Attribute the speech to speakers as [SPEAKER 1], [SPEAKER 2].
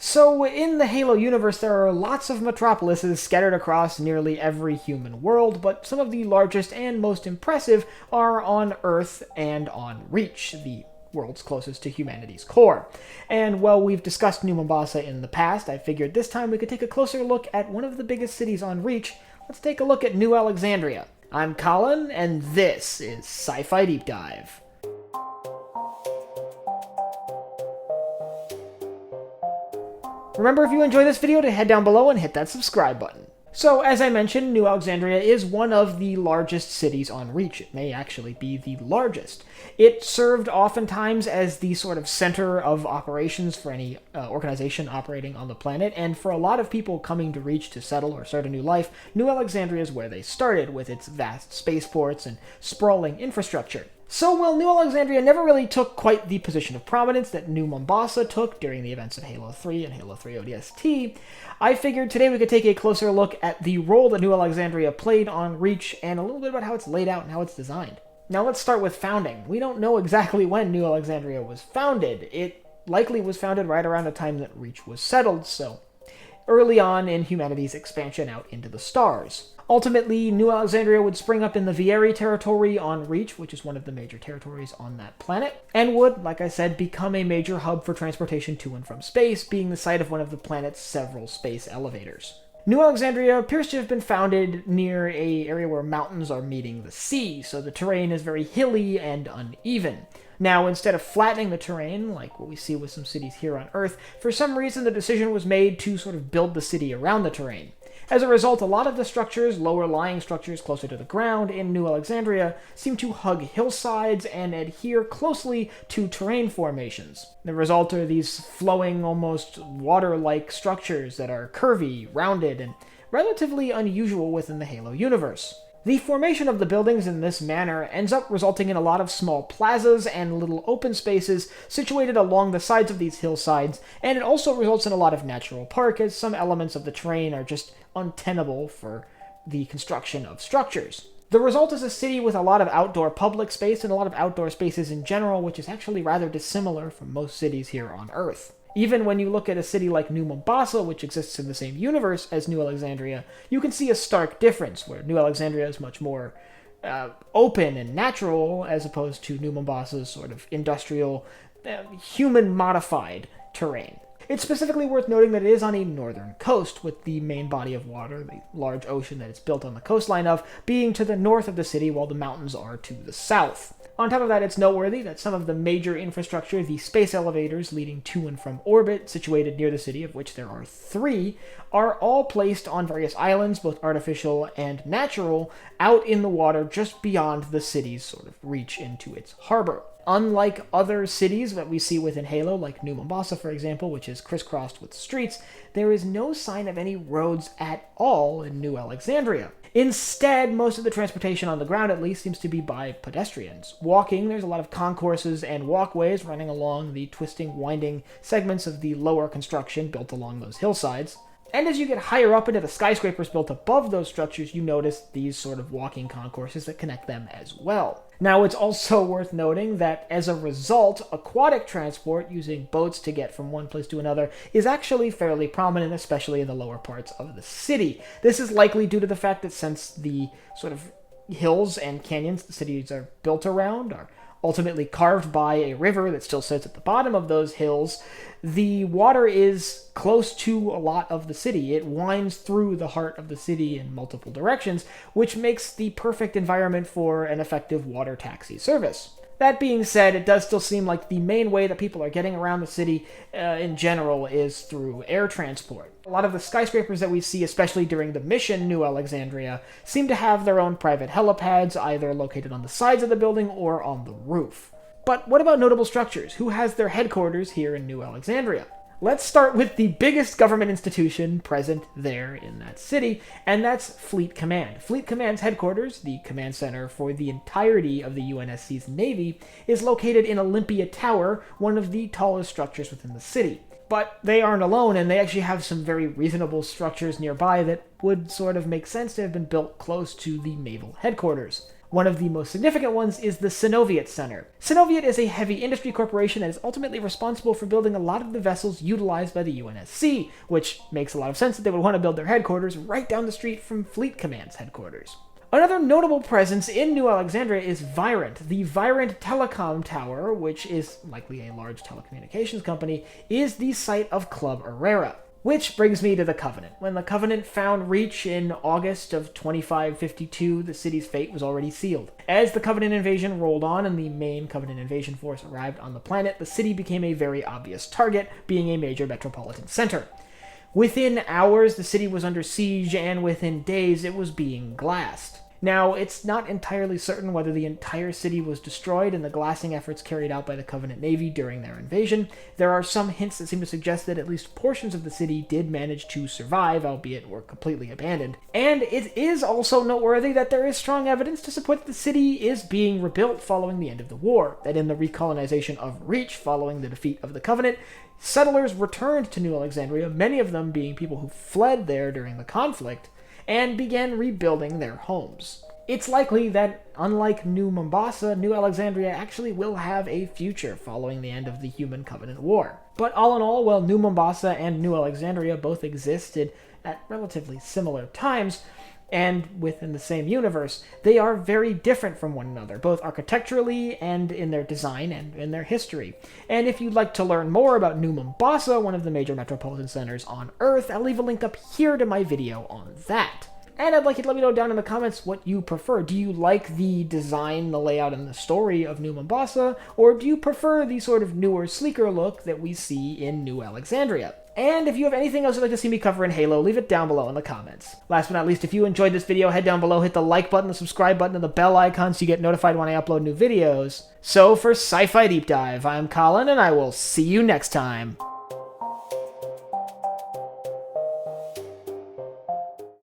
[SPEAKER 1] So, in the Halo universe, there are lots of metropolises scattered across nearly every human world, but some of the largest and most impressive are on Earth and on Reach, the world's closest to humanity's core. And while we've discussed New Mombasa in the past, I figured this time we could take a closer look at one of the biggest cities on Reach. Let's take a look at New Alexandria. I'm Colin, and this is Sci-Fi Deep Dive. Remember, if you enjoy this video, to head down below and hit that subscribe button. So, as I mentioned, New Alexandria is one of the largest cities on Reach. It may actually be the largest. It served oftentimes as the sort of center of operations for any organization operating on the planet, and for a lot of people coming to Reach to settle or start a new life, New Alexandria is where they started, with its vast spaceports and sprawling infrastructure. So, while New Alexandria never really took quite the position of prominence that New Mombasa took during the events of Halo 3 and Halo 3 ODST, I figured today we could take a closer look at the role that New Alexandria played on Reach and a little bit about how it's laid out and how it's designed. Now let's start with founding. We don't know exactly when New Alexandria was founded. It likely was founded right around the time that Reach was settled, so early on in humanity's expansion out into the stars. Ultimately, New Alexandria would spring up in the Vieri territory on Reach, which is one of the major territories on that planet, and would, like I said, become a major hub for transportation to and from space, being the site of one of the planet's several space elevators. New Alexandria appears to have been founded near an area where mountains are meeting the sea, so the terrain is very hilly and uneven. Now, instead of flattening the terrain, like what we see with some cities here on Earth, for some reason the decision was made to sort of build the city around the terrain. As a result, a lot of the structures, lower-lying structures closer to the ground in New Alexandria, seem to hug hillsides and adhere closely to terrain formations. The result are these flowing, almost water-like structures that are curvy, rounded, and relatively unusual within the Halo universe. The formation of the buildings in this manner ends up resulting in a lot of small plazas and little open spaces situated along the sides of these hillsides, and it also results in a lot of natural park, as some elements of the terrain are just untenable for the construction of structures. The result is a city with a lot of outdoor public space and a lot of outdoor spaces in general, which is actually rather dissimilar from most cities here on Earth. Even when you look at a city like New Mombasa, which exists in the same universe as New Alexandria, you can see a stark difference, where New Alexandria is much more open and natural, as opposed to New Mombasa's sort of industrial, human-modified terrain. It's specifically worth noting that it is on a northern coast, with the main body of water, the large ocean that it's built on the coastline of, being to the north of the city, while the mountains are to the south. On top of that, it's noteworthy that some of the major infrastructure, the space elevators leading to and from orbit, situated near the city, of which there are 3, are all placed on various islands, both artificial and natural, out in the water just beyond the city's sort of reach into its harbor. Unlike other cities that we see within Halo, like New Mombasa, for example, which is crisscrossed with streets, there is no sign of any roads at all in New Alexandria. Instead, most of the transportation on the ground, at least, seems to be by pedestrians. Walking, there's a lot of concourses and walkways running along the twisting, winding segments of the lower construction built along those hillsides. And as you get higher up into the skyscrapers built above those structures, you notice these sort of walking concourses that connect them as well. Now, it's also worth noting that as a result, aquatic transport, using boats to get from one place to another, is actually fairly prominent, especially in the lower parts of the city. This is likely due to the fact that since the sort of hills and canyons the cities are built around are ultimately carved by a river that still sits at the bottom of those hills, the water is close to a lot of the city. It winds through the heart of the city in multiple directions, which makes the perfect environment for an effective water taxi service. That being said, it does still seem like the main way that people are getting around the city in general is through air transport. A lot of the skyscrapers that we see, especially during the mission New Alexandria, seem to have their own private helipads, either located on the sides of the building or on the roof. But what about notable structures? Who has their headquarters here in New Alexandria? Let's start with the biggest government institution present there in that city, and that's Fleet Command. Fleet Command's headquarters, the command center for the entirety of the UNSC's Navy, is located in Olympia Tower, one of the tallest structures within the city. But they aren't alone, and they actually have some very reasonable structures nearby that would sort of make sense to have been built close to the naval headquarters. One of the most significant ones is the Synoviet Center. Synoviet is a heavy industry corporation that is ultimately responsible for building a lot of the vessels utilized by the UNSC, which makes a lot of sense that they would want to build their headquarters right down the street from Fleet Command's headquarters. Another notable presence in New Alexandria is Virant. The Virant Telecom Tower, which is likely a large telecommunications company, is the site of Club Herrera. Which brings me to the Covenant. When the Covenant found Reach in August of 2552, the city's fate was already sealed. As the Covenant invasion rolled on and the main Covenant invasion force arrived on the planet, the city became a very obvious target, being a major metropolitan center. Within hours, the city was under siege, and within days, it was being glassed. Now, it's not entirely certain whether the entire city was destroyed in the glassing efforts carried out by the Covenant Navy during their invasion. There are some hints that seem to suggest that at least portions of the city did manage to survive, albeit were completely abandoned. And it is also noteworthy that there is strong evidence to support that the city is being rebuilt following the end of the war, that in the recolonization of Reach following the defeat of the Covenant, settlers returned to New Alexandria, many of them being people who fled there during the conflict, and began rebuilding their homes. It's likely that, unlike New Mombasa, New Alexandria actually will have a future following the end of the Human Covenant War. But all in all, while New Mombasa and New Alexandria both existed at relatively similar times, and within the same universe, they are very different from one another, both architecturally and in their design and in their history. And if you'd like to learn more about New Mombasa, one of the major metropolitan centers on Earth, I'll leave a link up here to my video on that. And I'd like you to let me know down in the comments what you prefer. Do you like the design, the layout, and the story of New Mombasa, or do you prefer the sort of newer, sleeker look that we see in New Alexandria? And if you have anything else you'd like to see me cover in Halo, leave it down below in the comments. Last but not least, if you enjoyed this video, head down below, hit the like button, the subscribe button, and the bell icon so you get notified when I upload new videos. So for Sci-Fi Deep Dive, I'm Colin, and I will see you next time.